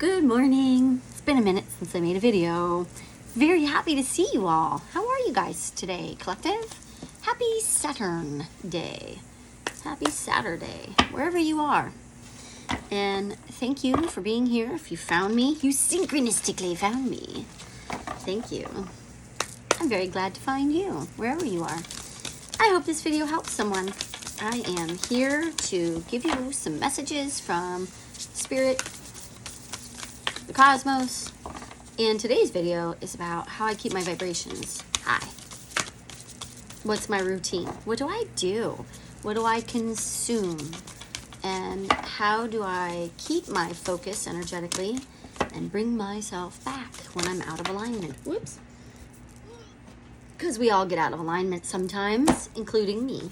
Good morning. It's been a minute since I made a video. Very happy to see you all. How are you guys today, collective? Happy Saturn Day. Happy Saturday, wherever you are. And thank you for being here. If you found me, you synchronistically found me. Thank you. I'm very glad to find you, wherever you are. I hope this video helps someone. I am here to give you some messages from Spirit, the cosmos, and today's video is about how I keep my vibrations high. What's my routine? What do I do? What do I consume? And how do I keep my focus energetically and bring myself back when I'm out of alignment? Whoops. Because we all get out of alignment sometimes, including me.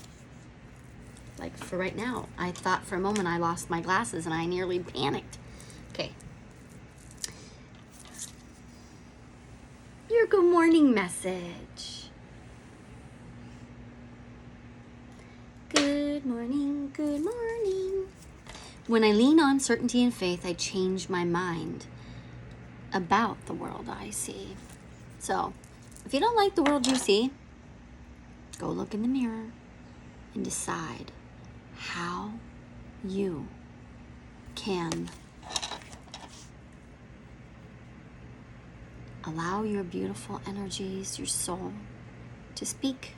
Like for right now, I thought for a moment I lost my glasses and I nearly panicked. Okay. Your good morning message. Good morning, good morning. When I lean on certainty and faith, I change my mind about the world I see. So, if you don't like the world you see, go look in the mirror and decide how you can allow your beautiful energies, your soul to speak,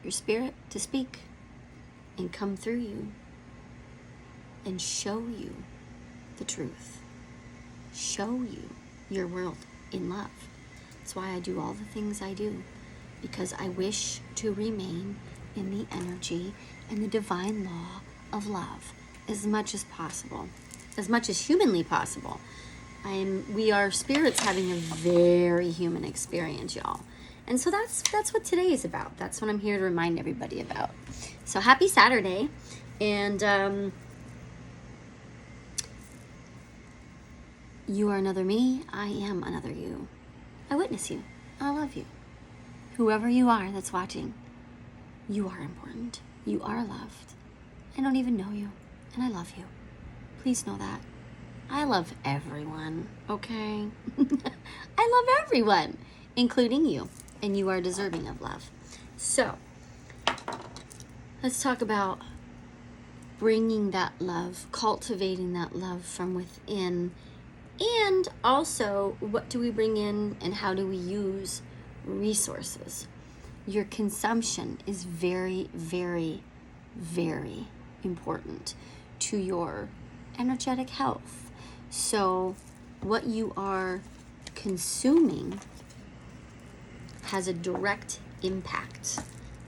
your spirit to speak and come through you and show you the truth. Show you your world in love. That's why I do all the things I do, because I wish to remain in the energy and the divine law of love as much as possible, as much as humanly possible. We are spirits having a very human experience, y'all. And so that's what today is about. That's what I'm here to remind everybody about. So happy Saturday. And you are another me. I am another you. I witness you. I love you. Whoever you are that's watching, you are important. You are loved. I don't even know you, and I love you. Please know that. I love everyone, okay? I love everyone, including you, and you are deserving of love. So, let's talk about bringing that love, cultivating that love from within, and also what do we bring in and how do we use resources. Your consumption is very, very, very important to your energetic health. So what you are consuming has a direct impact.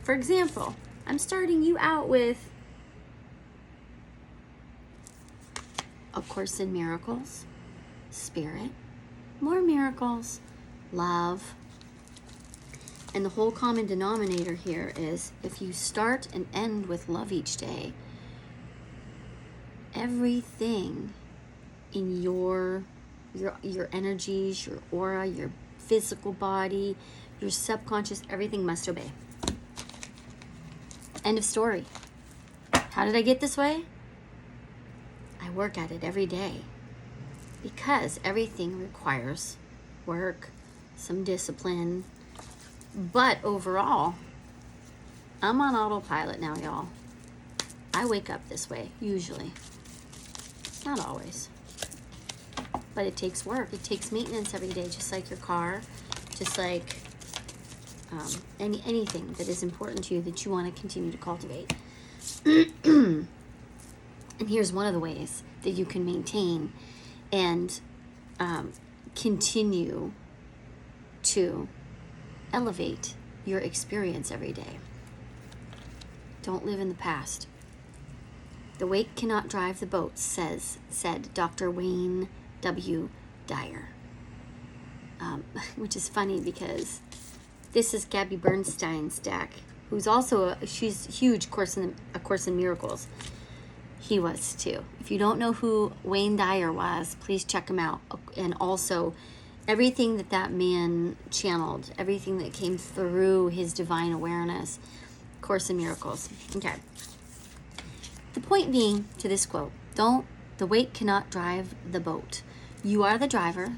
For example, I'm starting you out with A Course in Miracles, Spirit, more miracles, love. And the whole common denominator here is if you start and end with love each day, everything in your energies, your aura, your physical body, your subconscious, everything must obey. End of story. How did I get this way? I work at it every day because everything requires work, some discipline, but overall, I'm on autopilot now, y'all. I wake up this way, usually. Not always. But it takes work. It takes maintenance every day, just like your car, just like anything that is important to you that you want to continue to cultivate. And here's one of the ways that you can maintain and continue to elevate your experience every day. Don't live in the past. The wake cannot drive the boat, said Dr. Wayne W. Dyer. Which is funny because this is Gabby Bernstein's deck, who's also she's huge A Course in Miracles. He was too. If you don't know who Wayne Dyer was, please check him out. And also everything that man channeled, everything that came through his divine awareness, Course in Miracles. Okay. The point being to this quote, the weight cannot drive the boat. You are the driver.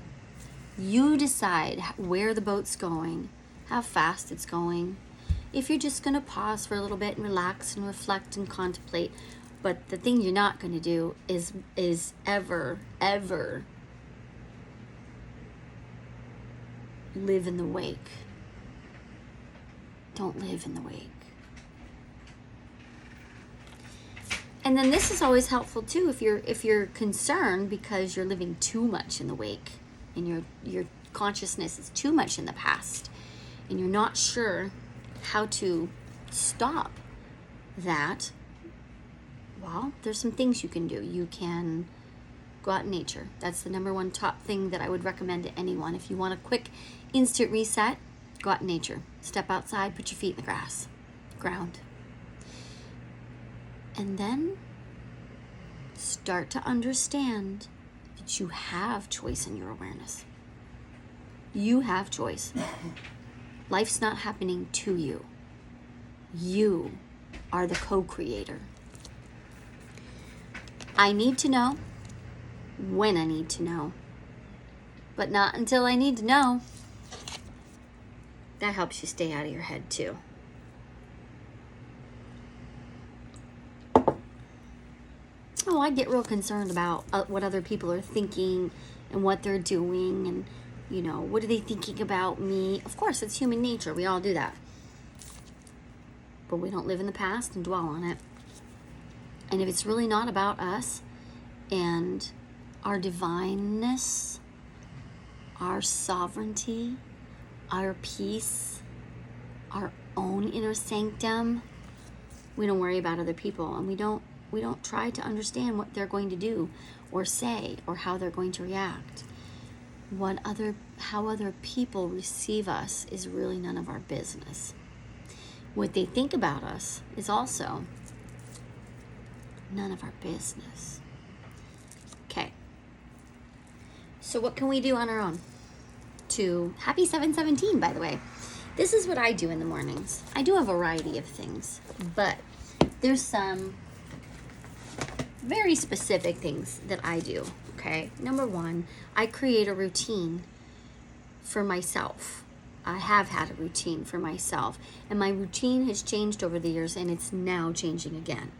You decide where the boat's going, how fast it's going. If you're just going to pause for a little bit and relax and reflect and contemplate. But the thing you're not going to do is ever live in the wake. Don't live in the wake. And then this is always helpful too if you're concerned because you're living too much in the wake and your consciousness is too much in the past and you're not sure how to stop that. Well, there's some things you can do. You can go out in nature. That's the number one top thing that I would recommend to anyone. If you want a quick instant reset, go out in nature. Step outside, put your feet in the grass, ground. And then start to understand that you have choice in your awareness. You have choice. Life's not happening to you. You are the co-creator. I need to know when I need to know, but not until I need to know. That helps you stay out of your head too. Oh, I get real concerned about what other people are thinking and what they're doing and, you know, what are they thinking about me? Of course, it's human nature. We all do that. But we don't live in the past and dwell on it. And if it's really not about us and our divineness, our sovereignty, our peace, our own inner sanctum, we don't worry about other people, and we don't try to understand what they're going to do or say or how they're going to react. How other people receive us is really none of our business. What they think about us is also none of our business. Okay. So what can we do on our own? Happy 7/17, by the way. This is what I do in the mornings. I do a variety of things, but there's some very specific things that I do, okay? Number one, I create a routine for myself. I have had a routine for myself, and my routine has changed over the years, and it's now changing again.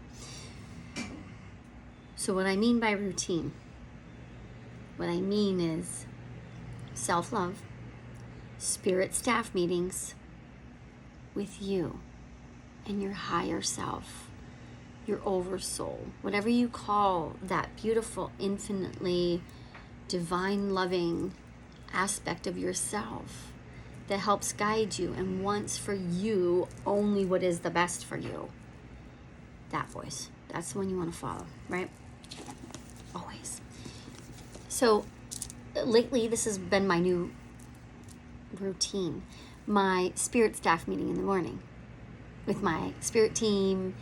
So what I mean by routine, what I mean is self-love, spirit staff meetings with you and your higher self, your oversoul, whatever you call that beautiful, infinitely divine, loving aspect of yourself that helps guide you and wants for you only what is the best for you. That voice, that's the one you want to follow, right? Always. So lately, this has been my new routine. My spirit staff meeting in the morning with my spirit team,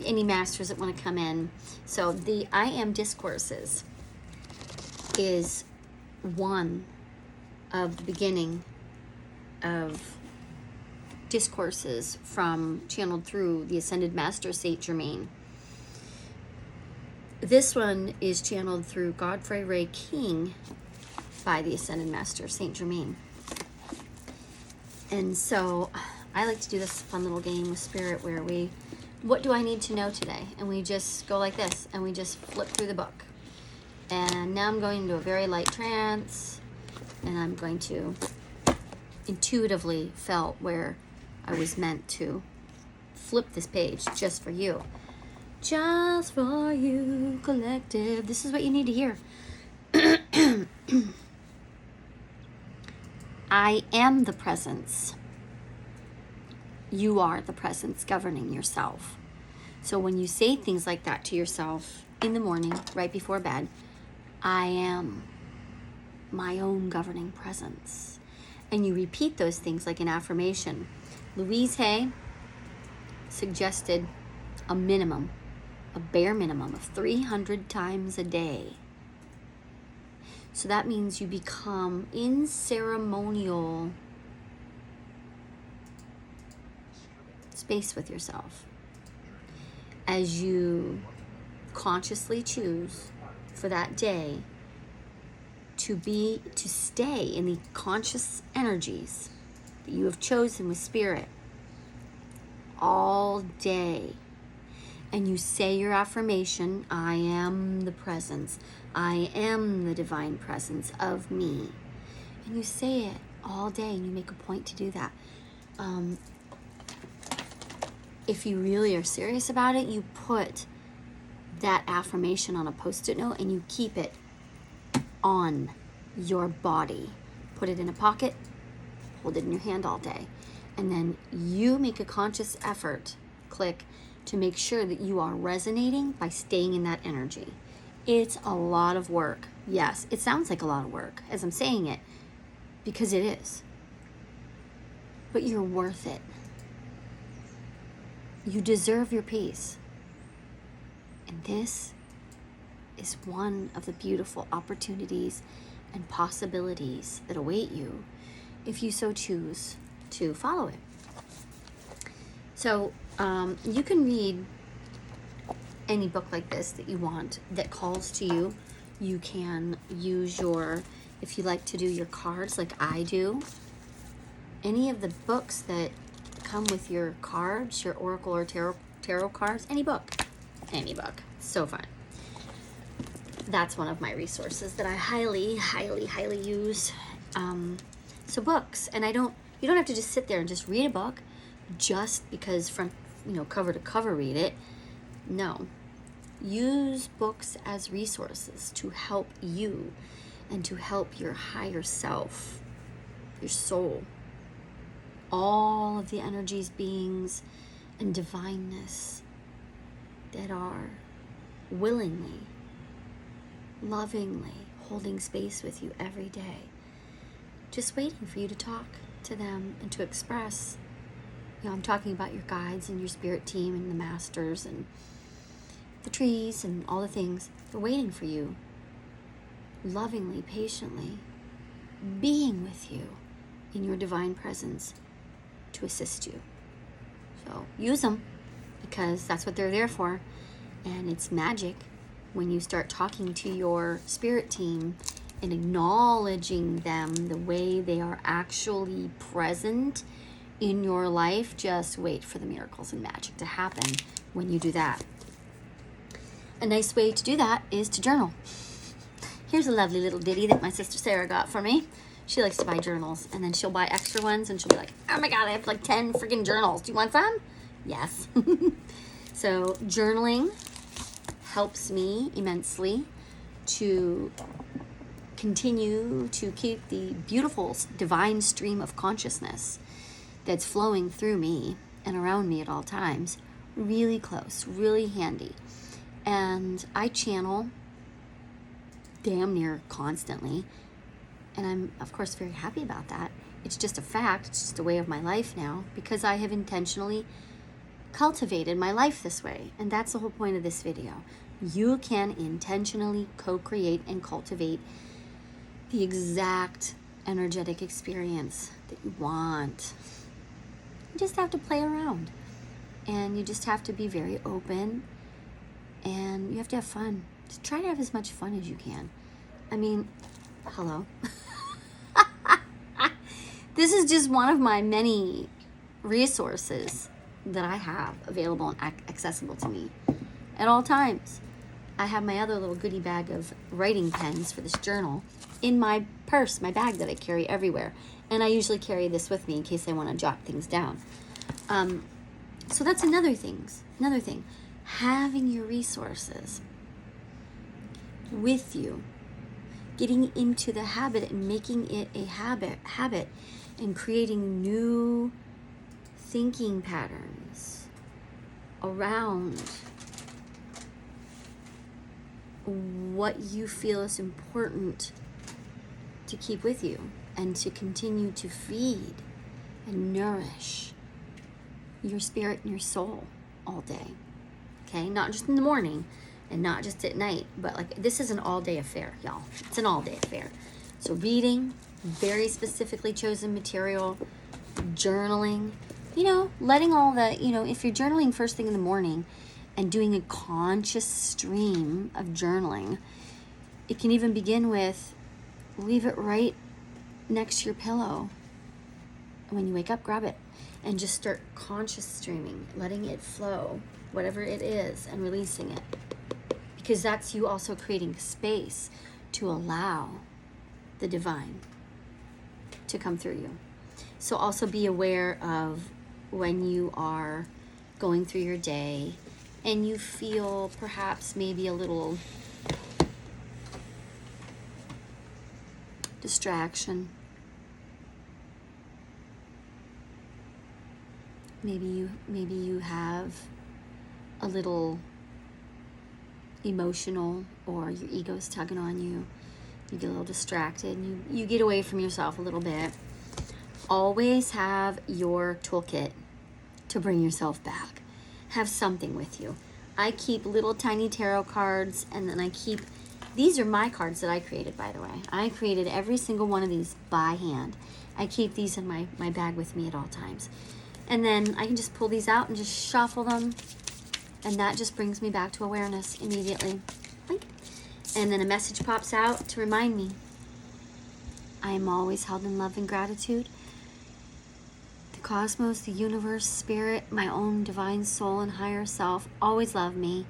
any masters that want to come in. So the I Am Discourses is one of the beginning of discourses channeled through the Ascended Master Saint Germain. This one is channeled through Godfrey Ray King by the Ascended Master Saint Germain. And so I like to do this fun little game with Spirit where what do I need to know today? And we just go like this and we just flip through the book. And now I'm going into a very light trance and I'm going to intuitively felt where I was meant to flip this page just for you. Just for you, collective. This is what you need to hear. I am the presence. You are the presence governing yourself. So when you say things like that to yourself in the morning, right before bed, I am my own governing presence. And you repeat those things like an affirmation. Louise Hay suggested a bare minimum of 300 times a day. So that means you become in ceremonial space with yourself as you consciously choose for that day to stay in the conscious energies that you have chosen with spirit all day. And you say your affirmation, I am the presence. I am the divine presence of me. And you say it all day, and you make a point to do that. If you really are serious about it, you put that affirmation on a Post-it note and you keep it on your body. Put it in a pocket, hold it in your hand all day. And then you make a conscious effort, click, to make sure that you are resonating by staying in that energy. It's a lot of work. Yes, it sounds like a lot of work as I'm saying it, because it is. But you're worth it. You deserve your peace. And this is one of the beautiful opportunities and possibilities that await you if you so choose to follow it. So you can read any book like this that you want that calls to you. You can use if you like to do your cards like I do, any of the books that come with your cards, your Oracle or tarot cards, any book. So fun. That's one of my resources that I highly, highly, highly use. So books, and you don't have to just sit there and just read a book just because from, cover to cover read it. No. Use books as resources to help you and to help your higher self, your soul, all of the energies, beings, and divineness that are willingly, lovingly holding space with you every day, just waiting for you to talk to them and to express. I'm talking about your guides and your spirit team and the masters and the trees and all the things. They're waiting for you, lovingly, patiently, being with you in your divine presence to assist you. So use them, because that's what they're there for. And it's magic when you start talking to your spirit team and acknowledging them the way they are actually present in your life. Just wait for the miracles and magic to happen when you do that. A nice way to do that is to journal. Here's a lovely little ditty that my sister Sarah got for me. She likes to buy journals, and then she'll buy extra ones, and she'll be like, oh my God, I have like 10 freaking journals. Do you want some? Yes. So journaling helps me immensely to continue to keep the beautiful divine stream of consciousness that's flowing through me and around me at all times really close, really handy. And I channel damn near constantly, and I'm of course very happy about that. It's just a fact, it's just a way of my life now, because I have intentionally cultivated my life this way. And that's the whole point of this video. You can intentionally co-create and cultivate the exact energetic experience that you want. You just have to play around, and you just have to be very open, and you have to have fun. Just try to have as much fun as you can. I mean, hello. This is just one of my many resources that I have available and accessible to me at all times. I have my other little goodie bag of writing pens for this journal in my purse, my bag that I carry everywhere. And I usually carry this with me in case I want to jot things down. So that's another thing. Having your resources with you, getting into the habit and making it a habit and creating new thinking patterns around what you feel is important to keep with you and to continue to feed and nourish your spirit and your soul all day. Okay, not just in the morning and not just at night, but like this is an all-day affair, y'all. It's an all-day affair. So reading very specifically chosen material, journaling, letting all the, if you're journaling first thing in the morning and doing a conscious stream of journaling, it can even begin with leave it right next to your pillow. When you wake up, grab it and just start conscious streaming, letting it flow, whatever it is, and releasing it. Because that's you also creating space to allow the divine to come through you. So also be aware of when you are going through your day and you feel perhaps maybe a little distraction. Maybe you have a little emotional, or your ego's tugging on you. You get a little distracted and you get away from yourself a little bit. Always have your toolkit to bring yourself back. Have something with you. I keep little tiny tarot cards, and then I keep, these are my cards that I created, by the way. I created every single one of these by hand. I keep these in my bag with me at all times. And then I can just pull these out and just shuffle them. And that just brings me back to awareness immediately. And then a message pops out to remind me I am always held in love and gratitude. The cosmos, the universe, spirit, my own divine soul and higher self always love me.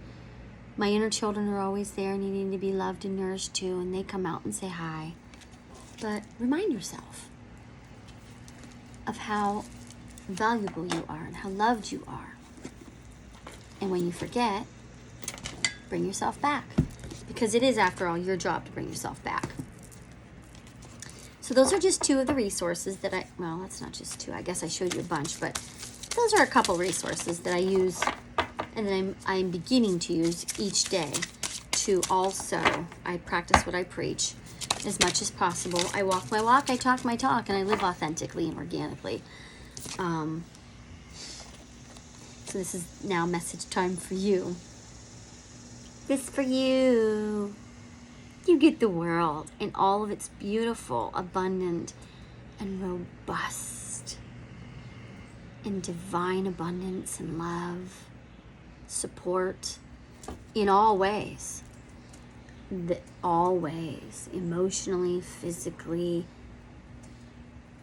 My inner children are always there, needing to be loved and nourished too, and they come out and say hi. But remind yourself of how valuable you are and how loved you are. And when you forget, bring yourself back. Because it is, after all, your job to bring yourself back. So those are just two of the resources that well, that's not just two. I guess I showed you a bunch, but those are a couple resources that I use and that I'm beginning to use each day to also, I practice what I preach as much as possible. I walk my walk, I talk my talk, and I live authentically and organically. So this is now message time for you. This for you. You get the world in all of its beautiful, abundant, and robust, and divine abundance and love, support in all ways. All ways, emotionally, physically.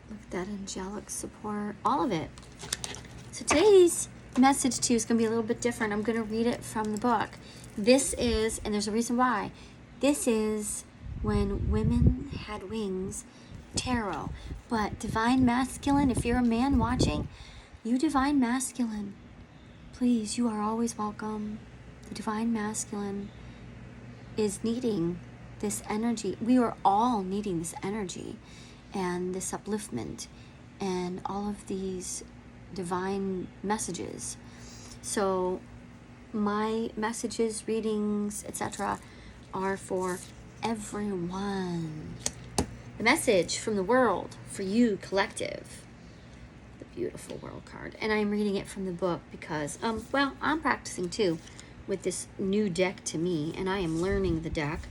Look at that angelic support, all of it. So today's message to you is going to be a little bit different. I'm going to read it from the book. This is, and there's a reason why, this is When Women Had Wings tarot. But divine masculine, if you're a man watching, you divine masculine, please, you are always welcome. The divine masculine is needing this energy. We are all needing this energy and this upliftment and all of these divine messages. So my messages, readings, etc. are for everyone. The message from the world for you, collective. The beautiful world card. And I'm reading it from the book because, well, I'm practicing too with this new deck to me, and I am learning the deck.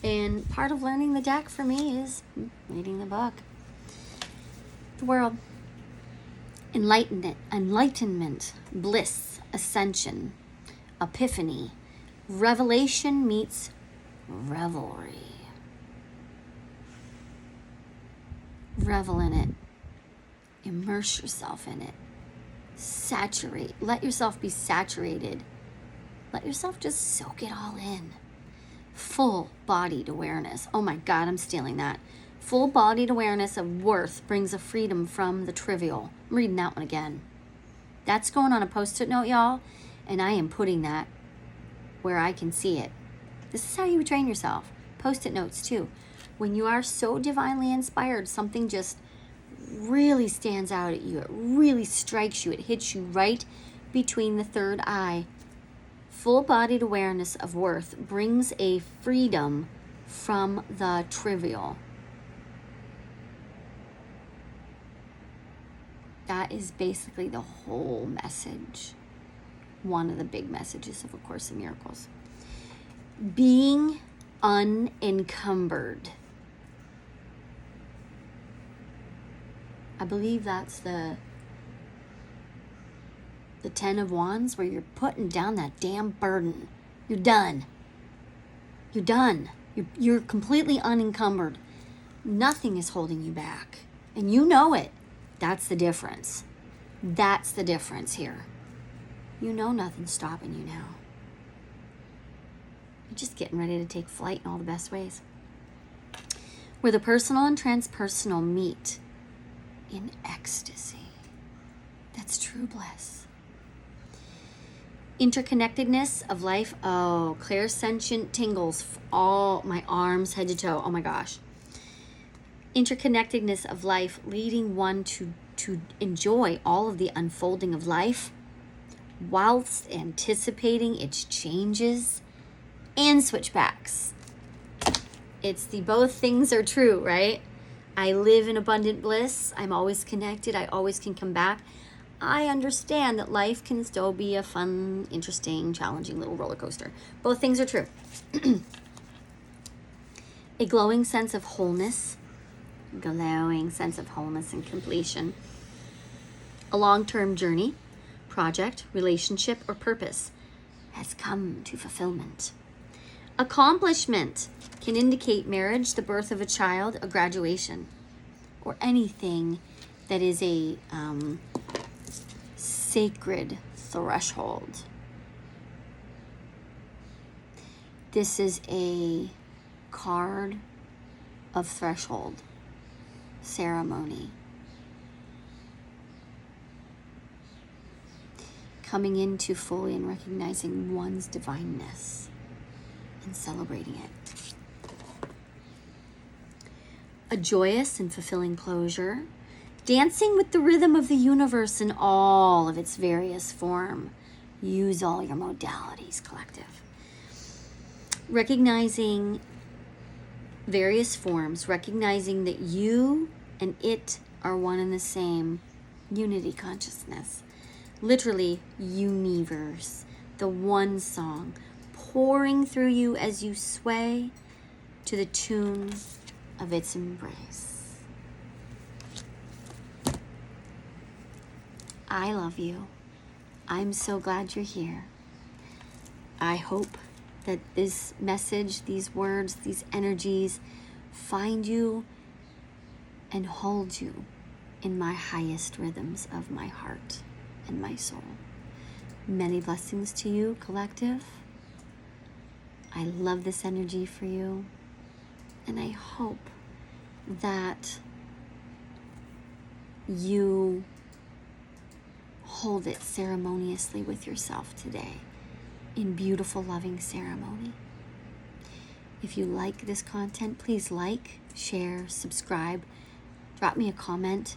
And part of learning the deck for me is reading the book. The world. Enlightenment, bliss, ascension, epiphany, revelation meets revelry. Revel in it. Immerse yourself in it. Saturate. Let yourself be saturated. Let yourself just soak it all in. Full-bodied awareness. Oh my God, I'm stealing that. Full-bodied awareness of worth brings a freedom from the trivial. I'm reading that one again. That's going on a Post-it note, y'all, and I am putting that where I can see it. This is how you train yourself. Post-it notes, too. When you are so divinely inspired, something just really stands out at you. It really strikes you. It hits you right between the third eye. Full-bodied awareness of worth brings a freedom from the trivial. That is basically the whole message. One of the big messages of A Course in Miracles. Being unencumbered. I believe that's the 10 of Wands, where you're putting down that damn burden. You're done. You're done. You're completely unencumbered. Nothing is holding you back. And you know it. That's the difference. That's the difference here. You know nothing's stopping you now. You're just getting ready to take flight in all the best ways. Where the personal and transpersonal meet in ecstasy. That's true bliss. Interconnectedness of life. Oh, clairsentient tingles. All my arms, head to toe. Oh my gosh. Interconnectedness of life, leading one to enjoy all of the unfolding of life whilst anticipating its changes and switchbacks. It's the both things are true, right? I live in abundant bliss. I'm always connected. I always can come back. I understand that life can still be a fun, interesting, challenging little roller coaster. Both things are true. A glowing sense of wholeness. Glowing sense of wholeness and completion. A long-term journey, project, relationship, or purpose has come to fulfillment. Accomplishment can indicate marriage, the birth of a child, a graduation, or anything that is a sacred threshold. This is a card of threshold. Ceremony. Coming into fully and recognizing one's divineness and celebrating it. A joyous and fulfilling closure. Dancing with the rhythm of the universe in all of its various form. Use all your modalities, collective. Recognizing various forms, recognizing that you and it are one and the same. Unity consciousness. Literally, universe. The one song pouring through you as you sway to the tune of its embrace. I love you. I'm so glad you're here. I hope that this message, these words, these energies find you and hold you in my highest rhythms of my heart and my soul. Many blessings to you, collective. I love this energy for you, and I hope that you hold it ceremoniously with yourself today in beautiful, loving ceremony. If you like this content, please like, share, subscribe, drop me a comment.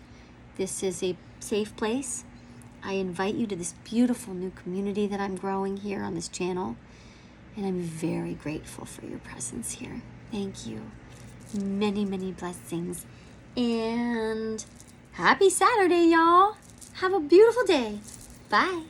This is a safe place. I invite you to this beautiful new community that I'm growing here on this channel, and I'm very grateful for your presence here. Thank you. Many, many blessings, and happy Saturday, y'all. Have a beautiful day. Bye.